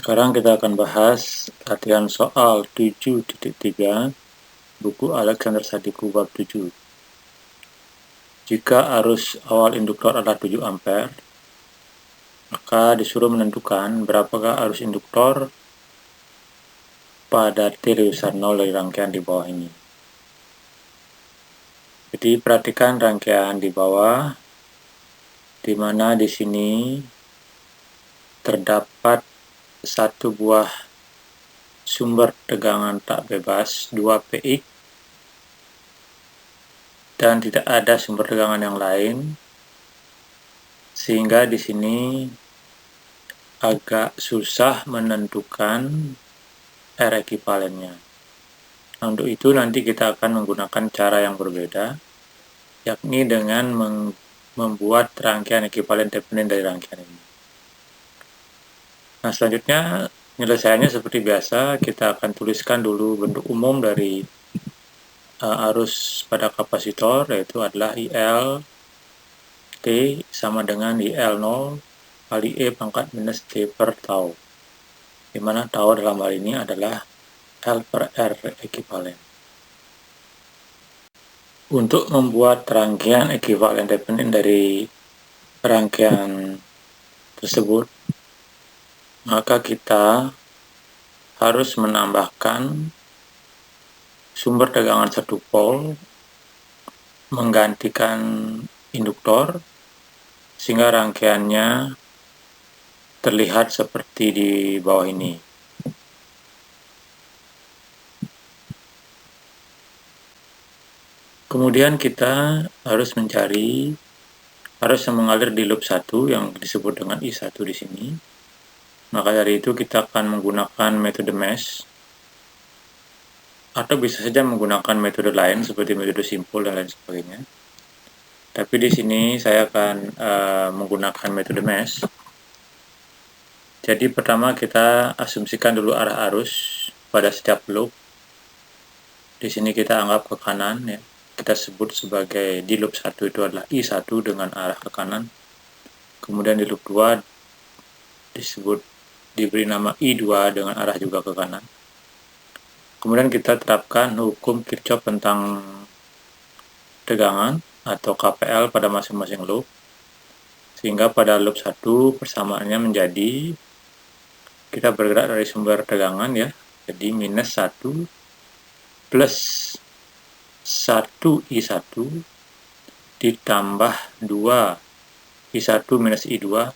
Sekarang kita akan bahas latihan soal 7.3 buku Alexander Sadiku bab 7. Jika arus awal induktor adalah 7 ampere, maka disuruh menentukan berapakah arus induktor pada T besar 0 dari rangkaian di bawah ini. Jadi perhatikan rangkaian di bawah, di mana di sini terdapat satu buah sumber tegangan tak bebas 2 px dan tidak ada sumber tegangan yang lain, sehingga di sini agak susah menentukan R ekivalennya. Nah, untuk itu nanti kita akan menggunakan cara yang berbeda, yakni dengan membuat rangkaian ekivalen dependen dari rangkaian ini. Nah, selanjutnya penyelesaiannya seperti biasa, kita akan tuliskan dulu bentuk umum dari arus pada kapasitor, yaitu adalah IL T sama dengan IL0 kali E pangkat minus T per tau, di mana tau dalam hal ini adalah L per R ekivalen. Untuk membuat rangkaian ekivalen dependen dari rangkaian tersebut, maka kita harus menambahkan sumber tegangan satu pol menggantikan induktor, sehingga rangkaiannya terlihat seperti di bawah ini. Kemudian kita harus mencari arus yang mengalir di loop 1 yang disebut dengan I1 di sini. Maka dari itu kita akan menggunakan metode mesh, atau bisa saja menggunakan metode lain seperti metode simpul dan lain sebagainya. Tapi di sini saya akan menggunakan metode mesh. Jadi pertama kita asumsikan dulu arah arus pada setiap loop. Di sini kita anggap ke kanan, ya. Kita sebut sebagai di loop 1 itu adalah I1 dengan arah ke kanan. Kemudian di loop 2 diberi nama I2 dengan arah juga ke kanan. Kemudian kita terapkan hukum Kirchhoff tentang tegangan atau KPL pada masing-masing loop, sehingga pada loop 1 persamaannya menjadi, kita bergerak dari sumber tegangan, ya, jadi minus 1 plus 1 I1 ditambah 2 I1 minus I2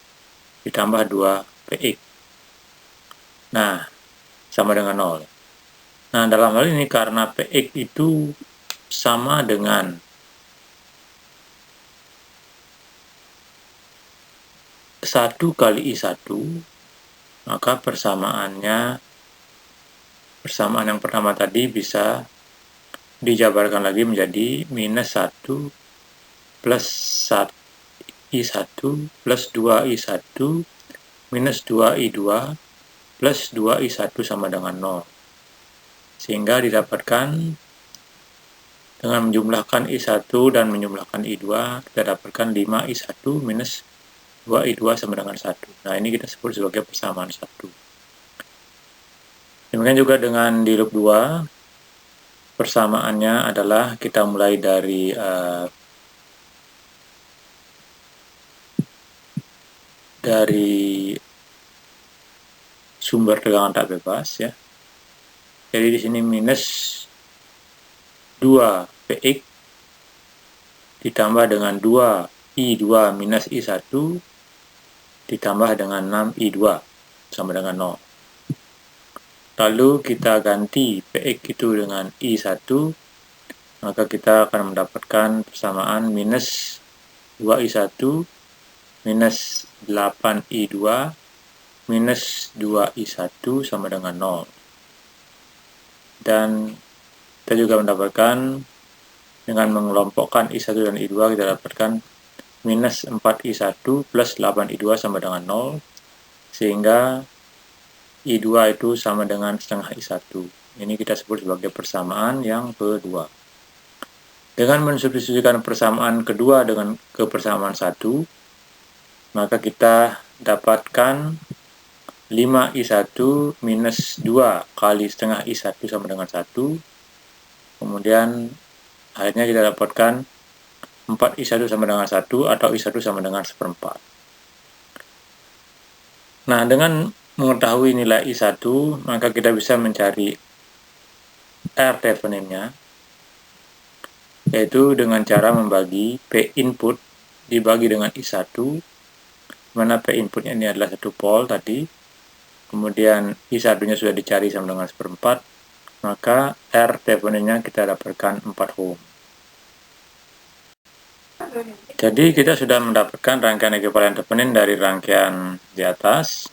ditambah 2 PX. Nah, sama dengan 0. Nah, dalam hal ini karena PX itu sama dengan 1 kali I1, maka persamaan yang pertama tadi bisa dijabarkan lagi menjadi minus 1 plus 1 I1 plus 2 I1 minus 2 I2 plus 2 I1 sama dengan 0. Sehingga didapatkan dengan menjumlahkan I1 dan menjumlahkan I2, kita dapatkan 5 I1 minus 2 I2 sama dengan 1. Nah, ini kita sebut sebagai persamaan 1. Demikian juga dengan di loop 2, persamaannya adalah kita mulai dari sumber tegangan tak bebas, ya. Jadi di sini minus 2 PX ditambah dengan 2 I2 minus I1 ditambah dengan 6 I2 sama dengan 0. Lalu kita ganti PX itu dengan I1, maka kita akan mendapatkan persamaan minus 2 I1 minus 8 I2 minus 2 I1 sama dengan 0. Dan kita juga mendapatkan dengan mengelompokkan I1 dan I2, kita dapatkan minus 4 I1 plus 8 I2 sama dengan 0, sehingga I2 itu sama dengan setengah I1. Ini kita sebut sebagai persamaan yang kedua. Dengan mensubstitusikan persamaan kedua ke persamaan 1, maka kita dapatkan 5I1 minus 2 kali setengah I1 sama dengan 1. Kemudian akhirnya kita dapatkan 4I1 sama dengan 1 atau I1 sama dengan 1/4. Nah, dengan mengetahui nilai I1, maka kita bisa mencari R Thevenin-nya, yaitu dengan cara membagi P input dibagi dengan I1, mana P inputnya ini adalah 1 volt tadi, kemudian I1-nya sudah dicari sama dengan 1/4, maka R Thevenin-nya kita dapatkan 4 ohm. Jadi kita sudah mendapatkan rangkaian ekuivalen Thevenin dari rangkaian di atas.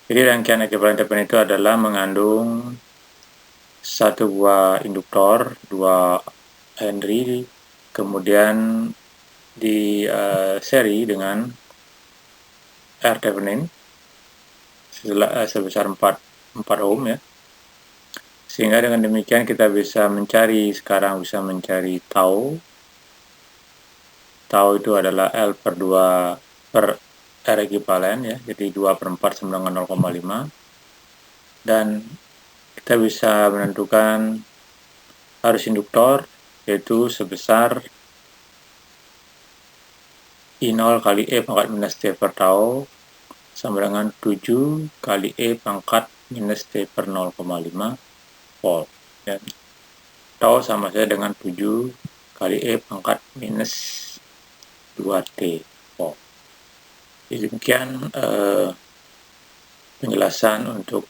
Jadi rangkaian ekuivalen Thevenin itu adalah mengandung satu buah induktor 2 Henry, kemudian di seri dengan R Thevenin sebesar 4 ohm ya. Sehingga dengan demikian kita bisa mencari tau. Tau itu adalah L per 2 per R ekuivalen ya, jadi 2/4 sama dengan 0,5. Dan kita bisa menentukan arus induktor, yaitu sebesar I0 kali E pangkat minus T per tau sama dengan 7 kali E pangkat minus T per 0,5 volt. Dan tau sama saja dengan 7 kali E pangkat minus 2T volt. Jadi demikian penjelasan untuk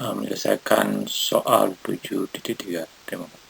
menyelesaikan soal 7.3. Terima kasih.